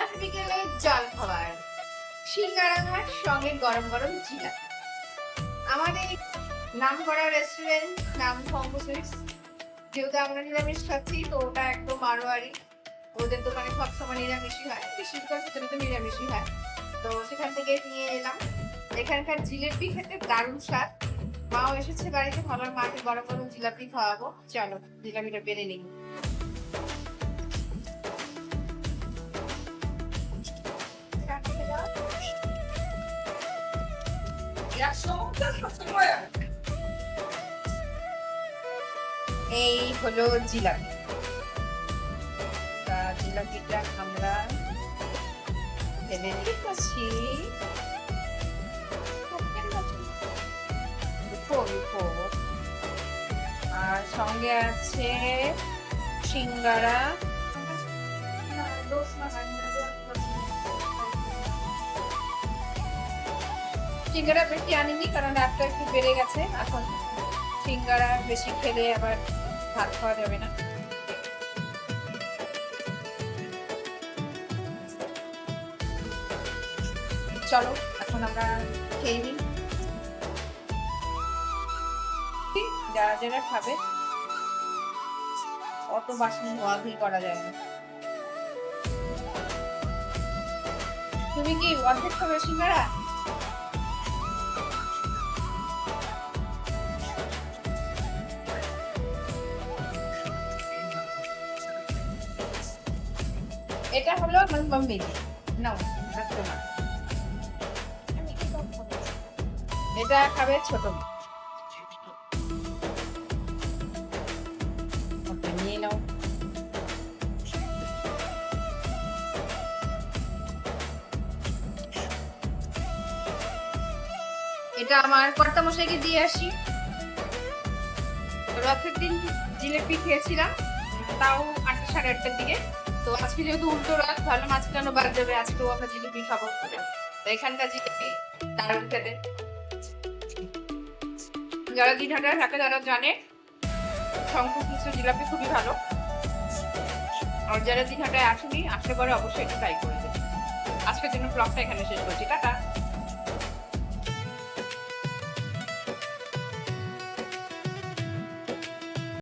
আজ বিকেলে জল খাবার সিঙ্গারার সঙ্গে গরম গরম জিলাপি। আমাদের নাম করা রেস্টুরেন্ট নাম ফঙ্গু সুইটস। যেহেতু আমরা নিরামিষ খাচ্ছি তো ওটা একদম মারোয়ারি। ওদের দোকানে সবসময় নিরামিষই হয়, বিশেষ করে সেটা তো নিরামিষই হয়। তো সেখান থেকে নিয়ে এলাম। এখানকার জিলেপি খেতে দারুণ স্বাদ। মাও এসেছে বাড়িতে, ভালোর মাকে গরম গরম জিলাপি খাওয়াবো। চলো জিলাপিটা বেড়ে নিই। এই হলো জিলাপি। জিলাপিটা আমরা ফেলে দিচ্ছি। আর সঙ্গে আছে সিঙ্গারা। সিঙ্গারা বেশি আনিনি কারণ রাতটা একটু বেড়ে গেছে। এখন সিঙ্গারা বেশি খেলে আবার ভাত খাওয়া যাবে না। চলো এখন আমরা খেয়ে নিই। যারা যারা খাবে অত বাসন ধোয়াধুয়ি করা যায় না। তুমি কি অর্ধেক খাবে সিঙ্গারা? এটা হলো আমার মাম্মি। নাও তোমার, এটা খাবে ছোট নিয়ে নাও। এটা আমার কর্তা মশাইকে দিয়ে আসি। রথের দিন জিলেপি খেয়েছিলাম, তাও 8টা সাড়ে 8টার দিকে। তো আজকে যেহেতু উল্টো রথ, ভালো মাছ কেন বাদ যাবে, আজকেও আমরা জিলিপি খাবো। তো এখানকার জিলিপি দারুণ খেতে। যারা দিনহাটায় থাকে তারা জানে শঙ্কর মিশ্র জিলাপি খুবই ভালো। আর যারা দিনহাটায় আসেনি, আসলে পরে অবশ্যই এটা ট্রাই করে দেবে। আজকের জন্য ব্লগটা এখানে শেষ করছি। টাটা।